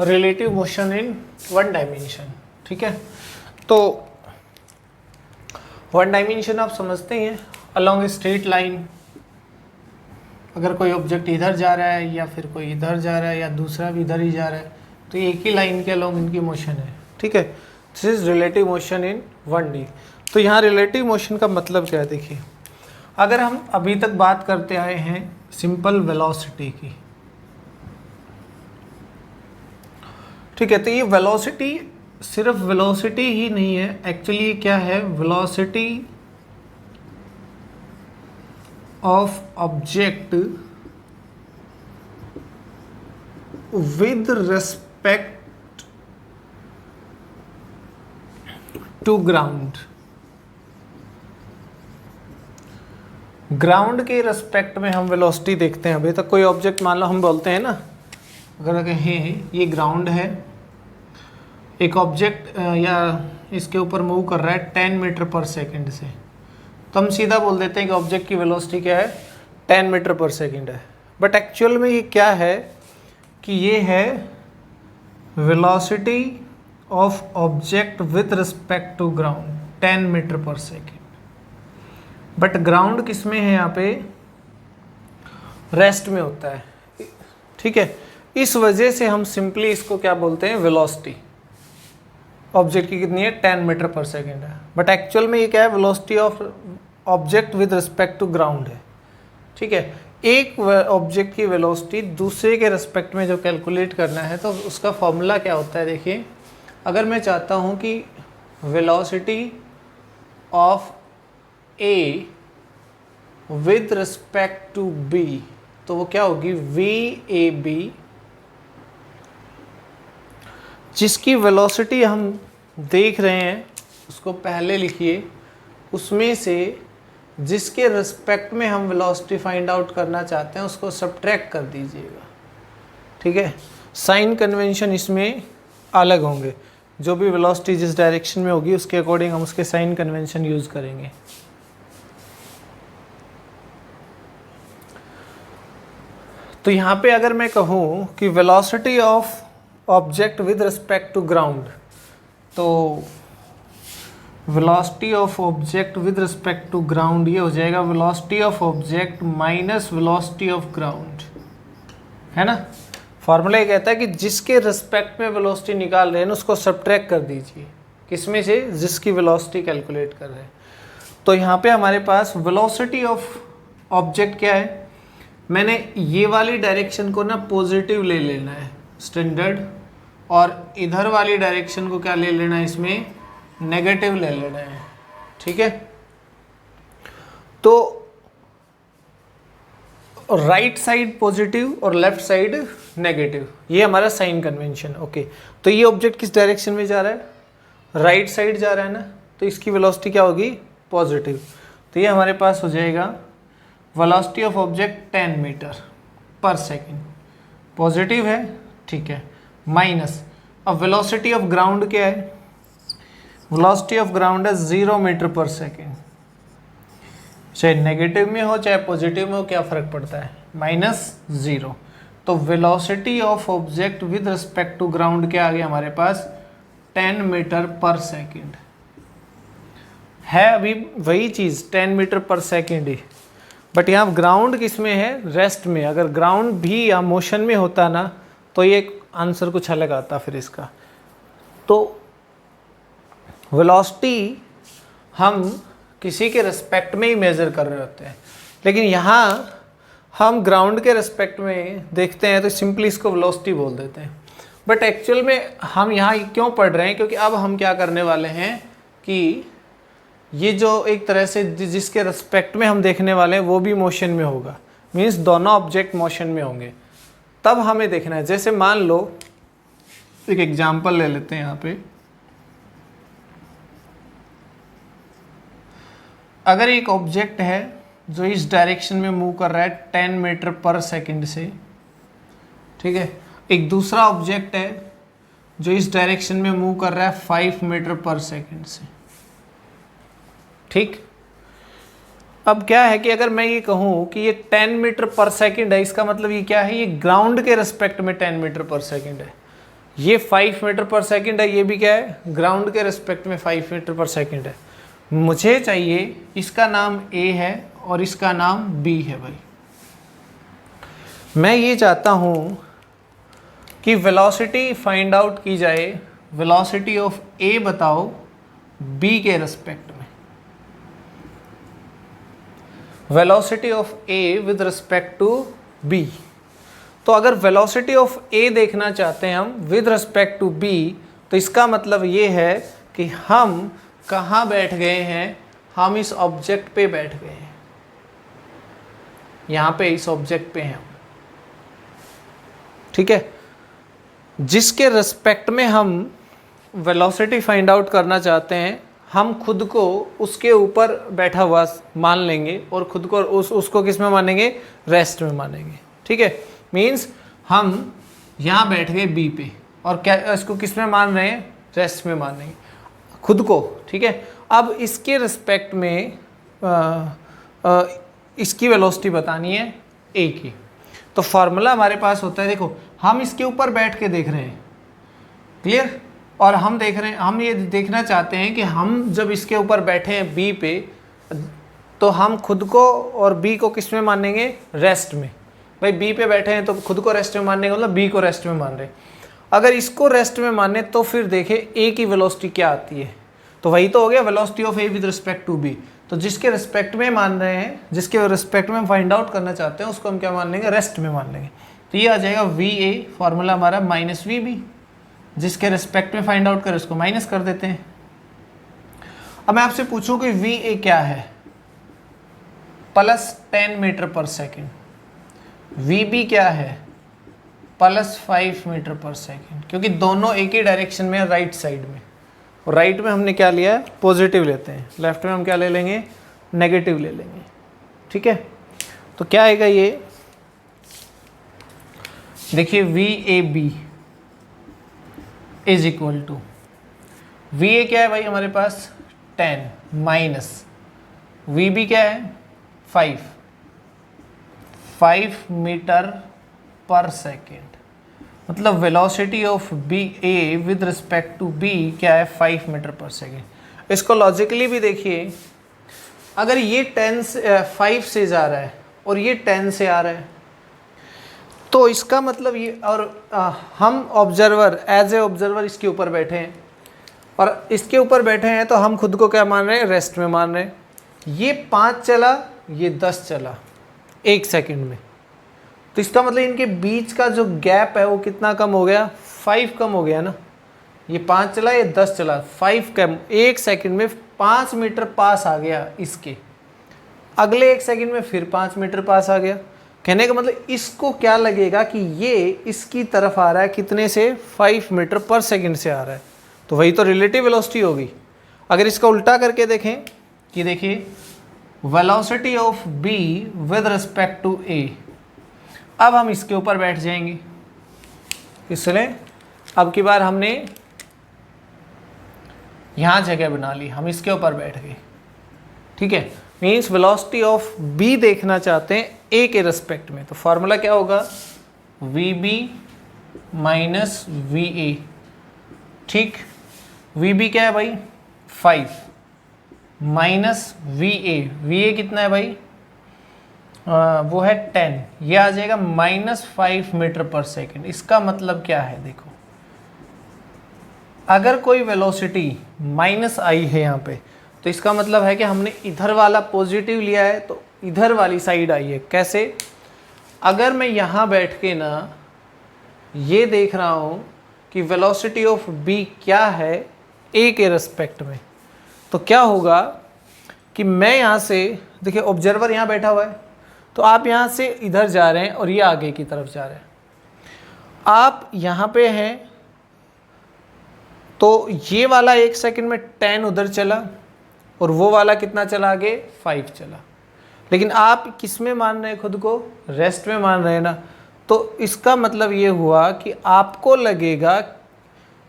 Relative motion in one dimension. ठीक है, तो वन डायमेंशन आप समझते ही हैं, अलोंग ए स्ट्रेट लाइन। अगर कोई ऑब्जेक्ट इधर जा रहा है या फिर कोई इधर जा रहा है या दूसरा भी इधर ही जा रहा है, तो ये एक ही लाइन के अलोंग इनकी मोशन है। ठीक है, this is relative motion in 1D। तो यहाँ रिलेटिव मोशन का मतलब क्या है, देखिए अगर हम अभी तक बात करते आए हैं सिंपल वेलोसिटी की, ठीक है, तो ये वेलोसिटी सिर्फ वेलोसिटी ही नहीं है, एक्चुअली क्या है, velocity of object with respect to ground. Ground के रिस्पेक्ट में हम वेलोसिटी देखते हैं। अभी तक कोई ऑब्जेक्ट मान लो हम बोलते हैं ना, अगर कहें ये ग्राउंड है, एक ऑब्जेक्ट या इसके ऊपर मूव कर रहा है 10 मीटर पर सेकंड से, तो हम सीधा बोल देते हैं कि ऑब्जेक्ट की वेलोसिटी क्या है, 10 मीटर पर सेकंड है। बट एक्चुअल में ये क्या है कि ये है velocity of object with respect to ground 10 metre पर सेकंड। बट ग्राउंड किस में है, यहाँ पे रेस्ट में होता है। ठीक है, इस वजह से हम सिंपली इसको क्या बोलते हैं, वेलोसिटी। ऑब्जेक्ट की कितनी है, 10 मीटर पर सेकेंड है, बट एक्चुअल में ये क्या है, velocity of object with respect to ground है। ठीक है, एक ऑब्जेक्ट की वेलोसिटी दूसरे के रिस्पेक्ट में जो कैलकुलेट करना है, तो उसका फॉर्मूला क्या होता है, देखिए अगर मैं चाहता हूँ कि velocity of A with respect to B, तो वो क्या होगी, VAB, जिसकी वेलोसिटी हम देख रहे हैं उसको पहले लिखिए, उसमें से जिसके रिस्पेक्ट में हम वेलोसिटी फाइंड आउट करना चाहते हैं उसको सब्ट्रैक्ट कर दीजिएगा। ठीक है, साइन कन्वेंशन इसमें अलग होंगे, जो भी वेलोसिटी जिस डायरेक्शन में होगी उसके अकॉर्डिंग हम उसके साइन कन्वेंशन यूज करेंगे। तो यहाँ पे अगर मैं कहूँ कि velocity of object with respect to ground, तो velocity of object with respect to ground ये हो जाएगा velocity of object minus velocity of ground, है ना। फॉर्मूला ये कहता है कि जिसके रिस्पेक्ट में वेलोसिटी निकाल रहे हैं उसको सब्ट्रैक्ट कर दीजिए, किसमें से, जिसकी वेलोसिटी कैलकुलेट कर रहे हैं। तो यहाँ पे हमारे पास वेलोसिटी ऑफ ऑब्जेक्ट क्या है, मैंने ये वाली डायरेक्शन को ना पॉजिटिव ले लेना है स्टैंडर्ड, और इधर वाली डायरेक्शन को क्या ले लेना है, इसमें नेगेटिव ले लेना है। ठीक है, तो राइट साइड पॉजिटिव और लेफ्ट साइड नेगेटिव, ये हमारा साइन कन्वेंशन। ओके, तो ये ऑब्जेक्ट किस डायरेक्शन में जा रहा है, राइट साइड जा रहा है ना, तो इसकी वेलोसिटी क्या होगी, पॉजिटिव। तो ये हमारे पास हो जाएगा वेलोसिटी ऑफ ऑब्जेक्ट 10 मीटर पर सेकेंड, पॉजिटिव है, ठीक है, माइनस, अब वेलोसिटी ऑफ ग्राउंड क्या है, वेलोसिटी ऑफ ग्राउंड है 0 मीटर पर सेकेंड, चाहे नेगेटिव में हो चाहे पॉजिटिव में हो, क्या फ़र्क पड़ता है, -0। तो velocity of object with respect to ground क्या आ गया हमारे पास, 10 मीटर पर सेकेंड है, अभी वही चीज़ 10 मीटर पर सेकेंड ही, बट यहाँ ग्राउंड किस में है, रेस्ट में। अगर ग्राउंड भी या मोशन में होता ना तो ये आंसर कुछ अलग आता फिर इसका। तो वेलोसिटी हम किसी के रिस्पेक्ट में ही मेज़र कर रहे होते हैं, लेकिन यहाँ हम ग्राउंड के रिस्पेक्ट में देखते हैं तो सिंपली इसको वेलोसिटी बोल देते हैं। बट एक्चुअल में हम यहाँ क्यों पढ़ रहे हैं, क्योंकि अब हम क्या करने वाले हैं कि ये जो एक तरह से जिसके रिस्पेक्ट में हम देखने वाले हैं वो भी मोशन में होगा, मीन्स दोनों ऑब्जेक्ट मोशन में होंगे, तब हमें देखना है। जैसे मान लो एक एग्जांपल ले लेते हैं यहाँ पे, अगर एक ऑब्जेक्ट है जो इस डायरेक्शन में मूव कर रहा है 10 मीटर पर सेकंड से, ठीक है, एक दूसरा ऑब्जेक्ट है जो इस डायरेक्शन में मूव कर रहा है 5 मीटर पर सेकंड से, ठीक। अब क्या है कि अगर मैं ये कहूँ कि ये 10 मीटर पर सेकंड है, इसका मतलब ये क्या है, ये ग्राउंड के रिस्पेक्ट में 10 मीटर पर सेकंड है। ये 5 मीटर पर सेकंड है, ये भी क्या है, ग्राउंड के रिस्पेक्ट में 5 मीटर पर सेकंड है। मुझे चाहिए इसका नाम ए है और इसका नाम बी है भाई। मैं ये चाहता हूँ कि वेलोसिटी फाइंड आउट की जाए, वेलोसिटी ऑफ ए बताओ बी के रिस्पेक्ट में, velocity of A with respect to B. तो अगर वेलोसिटी ऑफ ए देखना चाहते हैं हम विद रिस्पेक्ट टू बी, तो इसका मतलब ये है कि हम कहाँ बैठ गए हैं, हम इस ऑब्जेक्ट पे बैठ गए हैं, यहाँ पे इस ऑब्जेक्ट पे हैं हम, ठीक है। जिसके रिस्पेक्ट में हम वेलोसिटी फाइंड आउट करना चाहते हैं, हम खुद को उसके ऊपर बैठा हुआ मान लेंगे और खुद को उसको किस में मानेंगे, रेस्ट में मानेंगे, ठीक है। मीन्स हम यहाँ बैठ गए बी पे और क्या इसको किस में मान रहे हैं, रेस्ट में मानेंगे खुद को, ठीक है। अब इसके रिस्पेक्ट में इसकी वेलोसिटी बतानी है ए की, तो फार्मूला हमारे पास होता है, देखो हम इसके ऊपर बैठ के देख रहे हैं, क्लियर, और हम देख रहे हैं, हम ये देखना चाहते हैं कि हम जब इसके ऊपर बैठे हैं बी पे, तो हम खुद को और बी को किस में मानेंगे, रेस्ट में। भाई बी पे बैठे हैं तो खुद को रेस्ट में मानने का मतलब बी को रेस्ट में मान रहे हैं। अगर इसको रेस्ट में माने तो फिर देखें ए की वेलोसिटी क्या आती है, तो वही तो हो गया velocity of A with respect to B. तो जिसके रिस्पेक्ट में मान रहे हैं, जिसके रिस्पेक्ट में हम फाइंड आउट करना चाहते हैं, उसको हम क्या मान लेंगे, रेस्ट में मान लेंगे। तो ये आ जाएगा वी ए, फॉर्मूला हमारा माइनस वी बी, जिसके रिस्पेक्ट में फाइंड आउट करें उसको माइनस कर देते हैं। अब मैं आपसे पूछूं कि वी ए क्या है, प्लस 10 मीटर पर सेकेंड, वी बी क्या है, प्लस 5 मीटर पर सेकेंड, क्योंकि दोनों एक ही डायरेक्शन में है, राइट साइड में। और राइट में हमने क्या लिया है, पॉजिटिव लेते हैं, लेफ्ट में हम क्या ले लेंगे, नेगेटिव ले लेंगे, ठीक है। तो क्या आएगा ये, देखिए V A B is equal to, V A क्या है भाई हमारे पास 10 माइनस वी बी क्या है 5 मीटर पर सेकेंड, मतलब velocity of B A with respect to B क्या है 5 मीटर पर सेकेंड। इसको लॉजिकली भी देखिए, अगर ये 5 से जा रहा है और ये 10 से आ रहा है, तो इसका मतलब ये, और हम ऑब्जर्वर, एज ए ऑब्जर्वर इसके ऊपर बैठे हैं और इसके ऊपर बैठे हैं, तो हम खुद को क्या मान रहे हैं, रेस्ट में मान रहे हैं। ये 5 चला, ये 10 चला 1 सेकंड में, तो इसका मतलब इनके बीच का जो गैप है वो कितना कम हो गया, 5 कम हो गया ना। ये 5 चला, ये 10 चला, 5 कम, 1 सेकंड में 5 मीटर पास आ गया इसके, अगले 1 सेकंड में फिर 5 मीटर पास आ गया। कहने का मतलब इसको क्या लगेगा कि ये इसकी तरफ आ रहा है, कितने से, 5 मीटर पर सेकंड से आ रहा है, तो वही तो रिलेटिव वेलोसिटी होगी। अगर इसका उल्टा करके देखें कि देखिए velocity of B with respect to A, अब हम इसके ऊपर बैठ जाएंगे, इसलिए अब की बार हमने यहाँ जगह बना ली, हम इसके ऊपर बैठ गए, ठीक है। मीन्स वेलोसिटी ऑफ बी देखना चाहते हैं ए के रिस्पेक्ट में, तो फॉर्मूला क्या होगा, V B minus V A, ठीक। वी बी क्या है भाई 5 माइनस वी ए कितना है भाई, वो है 10, ये आ जाएगा -5 मीटर पर सेकेंड। इसका मतलब क्या है, देखो अगर कोई वेलोसिटी माइनस आई है यहाँ पे, तो इसका मतलब है कि हमने इधर वाला पॉजिटिव लिया है, तो इधर वाली साइड आई है। कैसे, अगर मैं यहाँ बैठ के ना ये देख रहा हूँ कि वेलोसिटी ऑफ बी क्या है ए के रिस्पेक्ट में, तो क्या होगा कि मैं यहाँ से, देखिए ऑब्जर्वर यहाँ बैठा हुआ है, तो आप यहाँ से इधर जा रहे हैं और ये आगे की तरफ जा रहे हैं, आप यहाँ पे हैं, तो ये वाला 1 सेकंड में 10 उधर चला और वो वाला कितना चला आगे, 5 चला। लेकिन आप किस में मान रहे हैं, खुद को रेस्ट में मान रहे हैं ना, तो इसका मतलब ये हुआ कि आपको लगेगा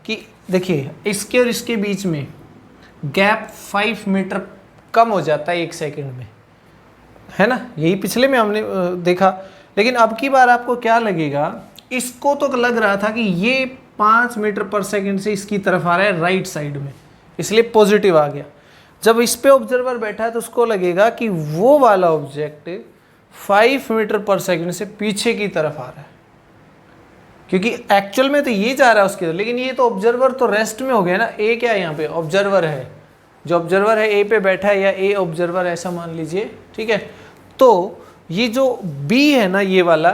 कि देखिए इसके और इसके बीच में गैप 5 मीटर कम हो जाता है 1 सेकंड में, है ना, यही पिछले में हमने देखा। लेकिन अब की बार आपको क्या लगेगा, इसको तो लग रहा था कि ये 5 मीटर पर सेकंड से इसकी तरफ आ रहा है राइट साइड में, इसलिए पॉजिटिव आ गया। जब इस पे ऑब्जर्वर बैठा है तो उसको लगेगा कि वो वाला ऑब्जेक्ट 5 मीटर पर सेकंड से पीछे की तरफ आ रहा है, क्योंकि एक्चुअल में तो ये जा रहा है उसकी तरफ, लेकिन ये तो ऑब्जर्वर तो रेस्ट में हो गया ना। ए क्या है यहाँ पे? ऑब्जर्वर है। जो ऑब्जर्वर है ए पे बैठा है, या ए ऑब्जर्वर ऐसा मान लीजिए, ठीक है। तो ये जो बी है ना, ये वाला,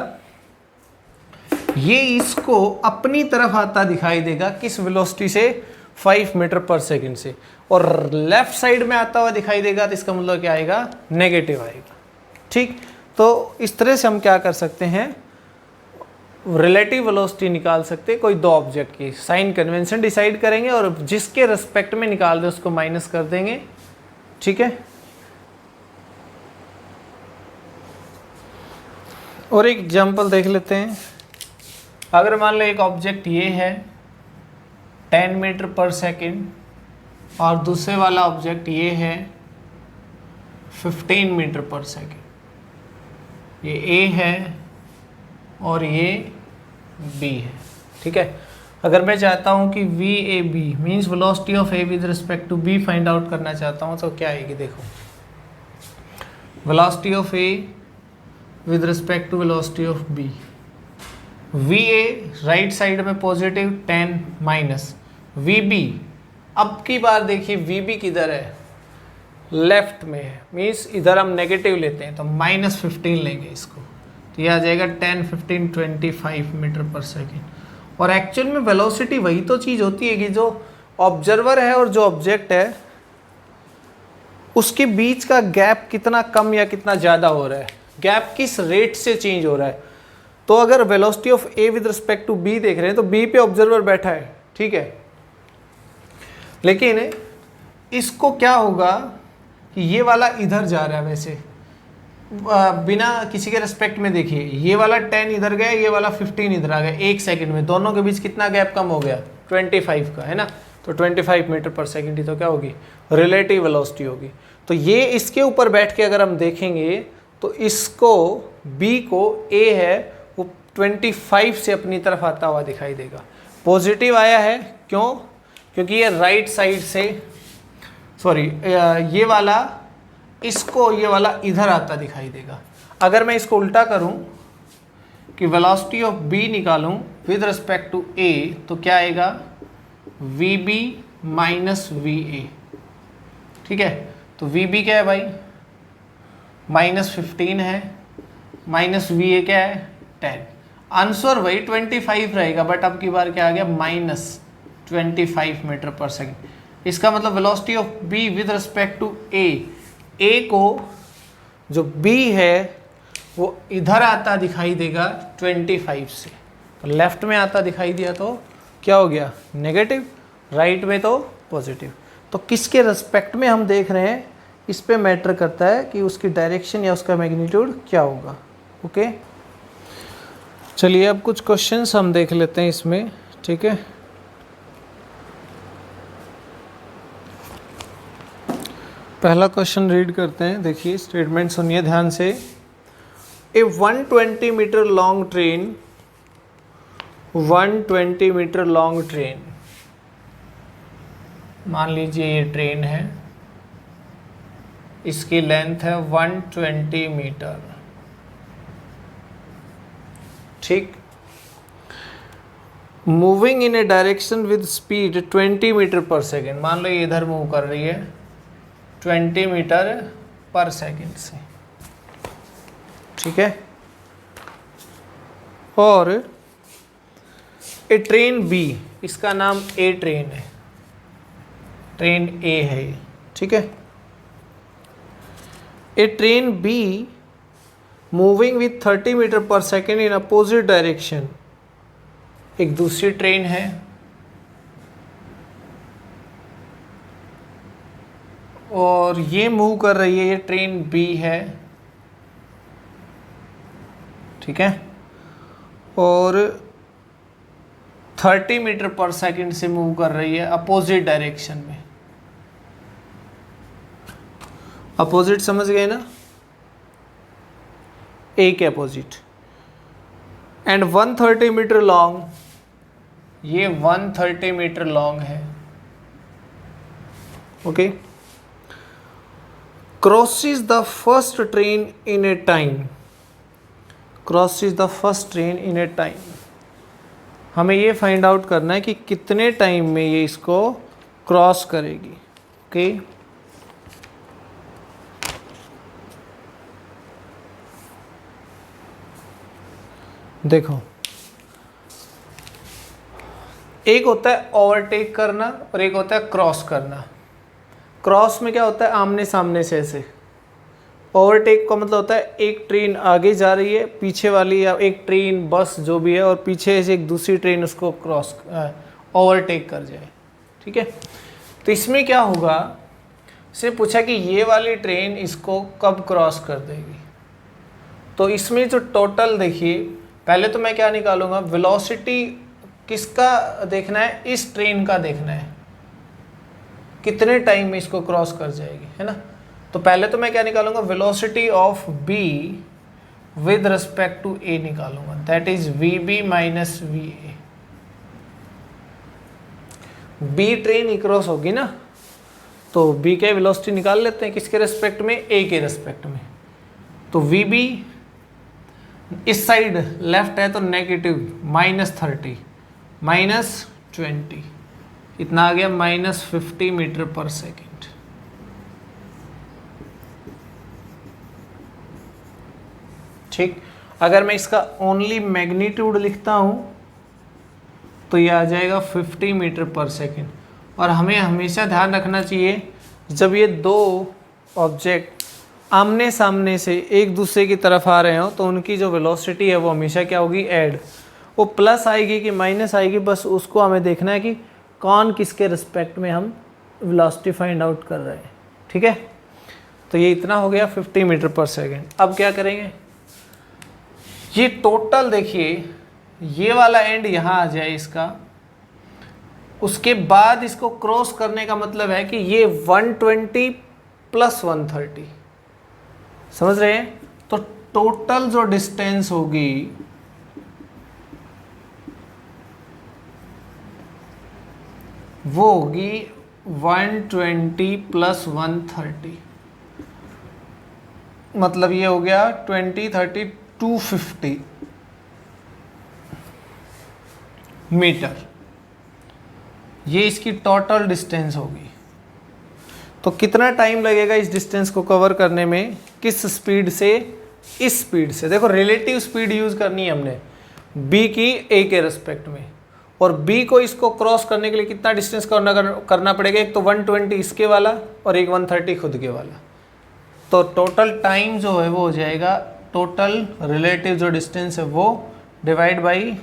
ये इसको अपनी तरफ आता दिखाई देगा किस वेलोसिटी से? 5 मीटर पर सेकंड से, और लेफ्ट साइड में आता हुआ दिखाई देगा, तो इसका मतलब क्या आएगा? नेगेटिव आएगा। ठीक, तो इस तरह से हम क्या कर सकते हैं? रिलेटिव वेलोसिटी निकाल सकते हैं कोई दो ऑब्जेक्ट की। साइन कन्वेंशन डिसाइड करेंगे और जिसके रिस्पेक्ट में निकाल दे उसको माइनस कर देंगे, ठीक है। और एक एग्जांपल देख लेते हैं। अगर मान लो एक ऑब्जेक्ट ये है 10 मीटर पर सेकंड, और दूसरे वाला ऑब्जेक्ट ये है 15 मीटर पर सेकंड। ये ए है और ये बी है, ठीक है। अगर मैं चाहता हूँ कि V A B means velocity of A with respect to B find out करना चाहता हूँ, तो क्या आएगी? देखो, velocity of A with respect to velocity of B. V A right side में पॉजिटिव 10 माइनस वी बी। अब की बार देखिए वी बी किधर है? लेफ्ट में है, मीन्स इधर हम नेगेटिव लेते हैं तो -15 लेंगे इसको, तो ये आ जाएगा 10, 15, 25 मीटर पर सेकेंड। और एक्चुअल में वेलोसिटी वही तो चीज़ होती है कि जो ऑब्जर्वर है और जो ऑब्जेक्ट है उसके बीच का गैप कितना कम या कितना ज़्यादा हो रहा है, गैप किस रेट से चेंज हो रहा है। तो अगर velocity of A with respect to B देख रहे हैं तो बी पे ऑब्जर्वर बैठा है, ठीक है, लेकिन इसको क्या होगा कि ये वाला इधर जा रहा है, वैसे बिना किसी के रिस्पेक्ट में देखिए, ये वाला 10 इधर गया, ये वाला 15 इधर आ गया, 1 सेकंड में दोनों के बीच कितना गैप कम हो गया? 25 का, है ना। तो 25 मीटर पर सेकंड ही तो क्या होगी? रिलेटिव वेलोसिटी होगी। तो ये इसके ऊपर बैठ के अगर हम देखेंगे तो इसको बी को ए है वो 25 से अपनी तरफ आता हुआ दिखाई देगा। पॉजिटिव आया है, क्यों? क्योंकि ये राइट साइड से, सॉरी, ये वाला इसको, ये वाला इधर आता दिखाई देगा। अगर मैं इसको उल्टा करूं कि वेलोसिटी ऑफ बी निकालूं विद रिस्पेक्ट टू ए, तो क्या आएगा? V B minus V A, ठीक है। तो वी बी क्या है भाई? -15 है, माइनस वी ए क्या है? 10। आंसर वही 25 रहेगा, बट अब की बार क्या आ गया? -25 मीटर पर सेकेंड। इसका मतलब velocity of B with respect to A को, जो बी है वो इधर आता दिखाई देगा 25 से, तो लेफ्ट में आता दिखाई दिया तो क्या हो गया? नेगेटिव। राइट में तो पॉजिटिव। तो किसके रिस्पेक्ट में हम देख रहे हैं, इस पे मैटर करता है कि उसकी डायरेक्शन या उसका मैग्नीट्यूड क्या होगा। ओके, चलिए अब कुछ क्वेश्चंस हम देख लेते हैं इसमें, ठीक है। पहला क्वेश्चन रीड करते हैं, देखिए स्टेटमेंट सुनिए ध्यान से। A 120 metre long train, 120 metre long train, मान लीजिए ये ट्रेन है, इसकी लेंथ है 120 मीटर, ठीक। Moving in a direction with speed 20 metre पर सेकेंड, मान लो ये इधर मूव कर रही है 20 मीटर पर सेकेंड से, ठीक है। और ए ट्रेन बी, इसका नाम ए ट्रेन है, ट्रेन ए है, ठीक है। A train B moving with 30 metre पर सेकेंड इन अपोजिट डायरेक्शन, एक दूसरी ट्रेन है, और ये मूव कर रही है, ये ट्रेन बी है, ठीक है, और 30 मीटर पर सेकेंड से मूव कर रही है अपोजिट डायरेक्शन में। अपोजिट समझ गए ना, ए के अपोजिट। एंड 130 मीटर लॉन्ग ये 130 मीटर लॉन्ग है, okay. Crosses the first train in A time, crosses the first train in A time. हमें ये फाइंड आउट करना है कि कितने टाइम में ये इसको क्रॉस करेगी, ओके। देखो, एक होता है ओवरटेक करना और एक होता है क्रॉस करना। क्रॉस में क्या होता है, आमने सामने से ऐसे। ओवरटेक का मतलब होता है एक ट्रेन आगे जा रही है, पीछे वाली या एक ट्रेन बस जो भी है, और पीछे से एक दूसरी ट्रेन उसको क्रॉस ओवरटेक कर जाए, ठीक है। तो इसमें क्या होगा, से पूछा कि ये वाली ट्रेन इसको कब क्रॉस कर देगी। तो इसमें जो टोटल देखिए, पहले तो मैं क्या निकालूंगा, वेलोसिटी किसका देखना है, इस ट्रेन का देखना है, कितने टाइम में इसको क्रॉस कर जाएगी, है ना। तो पहले तो मैं क्या निकालूंगा, velocity of B with respect to A निकालूंगा, that is V B minus V A. B train ही क्रॉस होगी ना, तो बी के वेलोसिटी निकाल लेते हैं, किसके रिस्पेक्ट में, ए के रिस्पेक्ट में। तो वी बी इस साइड लेफ्ट है तो नेगेटिव -30 -20, इतना आ गया -50 मीटर पर सेकेंड। ठीक, अगर मैं इसका ओनली मैग्नीट्यूड लिखता हूं तो ये आ जाएगा 50 मीटर पर सेकेंड। और हमें हमेशा ध्यान रखना चाहिए, जब ये दो ऑब्जेक्ट आमने सामने से एक दूसरे की तरफ आ रहे हो तो उनकी जो वेलोसिटी है वो हमेशा क्या होगी, ऐड। वो प्लस आएगी कि माइनस आएगी, बस उसको हमें देखना है कि कौन किसके रिस्पेक्ट में हम वेलोसिटी फाइंड आउट कर रहे हैं, ठीक है। तो ये इतना हो गया 50 मीटर पर सेकेंड। अब क्या करेंगे, ये टोटल देखिए, ये वाला एंड यहाँ आ जाए इसका, उसके बाद इसको क्रॉस करने का मतलब है कि ये 120 प्लस 130, समझ रहे हैं। तो टोटल जो डिस्टेंस होगी वो होगी 120 प्लस 130, मतलब ये हो गया 20 30 250 मीटर। ये इसकी टोटल डिस्टेंस होगी। तो कितना टाइम लगेगा इस डिस्टेंस को कवर करने में, किस स्पीड से, इस स्पीड से। देखो रिलेटिव स्पीड यूज़ करनी है हमने b की a के रिस्पेक्ट में, और b को इसको क्रॉस करने के लिए कितना डिस्टेंस करना पड़ेगा, एक तो 120 इसके वाला और एक 130 खुद के वाला। तो टोटल टाइम जो है वो हो जाएगा, टोटल रिलेटिव जो डिस्टेंस है वो divide by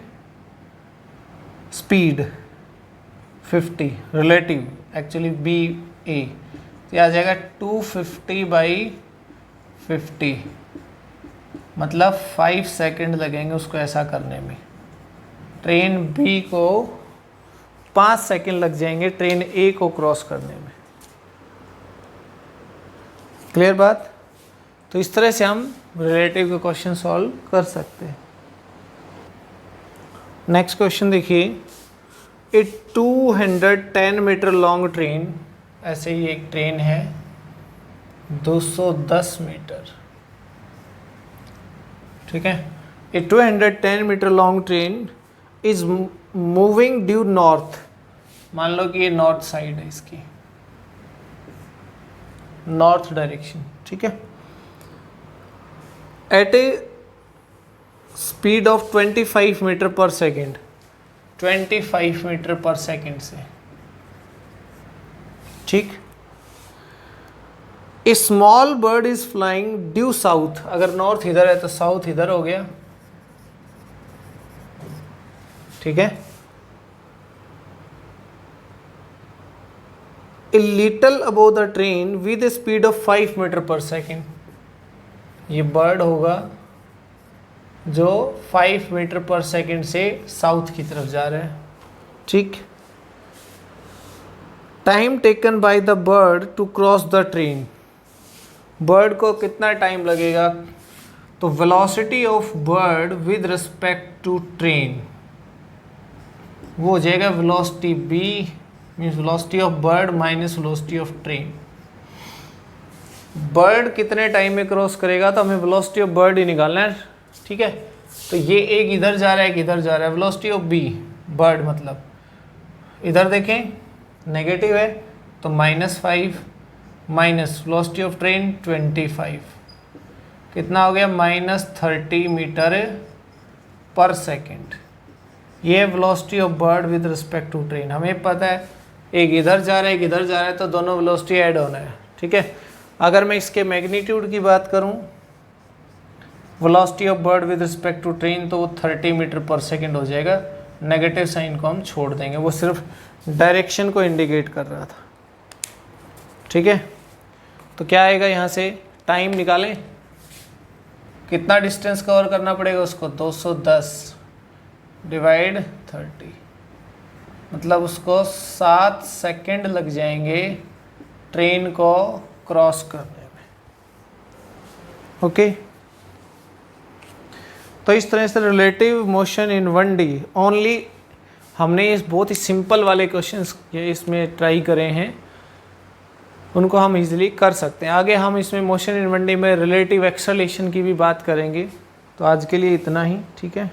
speed 50, relative actually B A, तो आ जाएगा 250 बाई 50, मतलब 5 सेकेंड लगेंगे उसको ऐसा करने में। ट्रेन बी को 5 सेकेंड लग जाएंगे ट्रेन ए को क्रॉस करने में। क्लियर बात। तो इस तरह से हम रिलेटिव के क्वेश्चन सॉल्व कर सकते हैं। नेक्स्ट क्वेश्चन देखिए, ए 210 मीटर लॉन्ग ट्रेन, ऐसे ही एक ट्रेन है 210 मीटर, ठीक है। A 210 metre long train is moving due north, मान लो कि ये नॉर्थ साइड है इसकी, नॉर्थ डायरेक्शन, ठीक है। At a speed of 25 metre पर सेकेंड, 25 मीटर पर सेकेंड से, ठीक। A small bird is flying due south, अगर नॉर्थ इधर है तो साउथ इधर हो गया, ठीक है। A little above the train with a speed of 5 metre पर सेकेंड, ये बर्ड होगा जो 5 मीटर पर सेकेंड से साउथ की तरफ जा रहा है, ठीक। Time taken by the bird to cross the train, bird को कितना टाइम लगेगा, तो velocity of bird with respect to train, वो हो जाएगा velocity b means velocity of bird minus velocity of train. Bird कितने टाइम में क्रॉस करेगा, तो हमें वेलोसिटी ऑफ बर्ड ही निकालना है, ठीक है। तो ये एक इधर जा रहा है, एक इधर जा रहा है, वेलोसिटी ऑफ b बर्ड मतलब इधर देखें नेगेटिव है तो -5 माइनस वेलोसिटी ऑफ ट्रेन 25, कितना हो गया -30 मीटर पर सेकेंड। ये velocity of bird with respect to train. हमें पता है एक इधर जा रहा है, एक इधर जा रहा है, तो दोनों वेलोसिटी ऐड होना है, ठीक है। अगर मैं इसके मैग्नीट्यूड की बात करूं velocity of bird with respect to train, तो वो 30 मीटर पर सेकेंड हो जाएगा। नेगेटिव साइन को हम छोड़ देंगे, वो सिर्फ डायरेक्शन को इंडिकेट कर रहा था, ठीक है। तो क्या आएगा यहाँ से, टाइम निकालें, कितना डिस्टेंस कवर करना पड़ेगा उसको, 210 डिवाइड 30, मतलब उसको 7 सेकेंड लग जाएंगे ट्रेन को क्रॉस करने में, ओके। तो इस तरह से relative motion in 1D only हमने इस बहुत ही सिंपल वाले क्वेश्चंस ये इसमें ट्राई करे हैं, उनको हम इजीली कर सकते हैं। आगे हम इसमें मोशन इन 1D में रिलेटिव एक्सेलरेशन की भी बात करेंगे। तो आज के लिए इतना ही, ठीक है।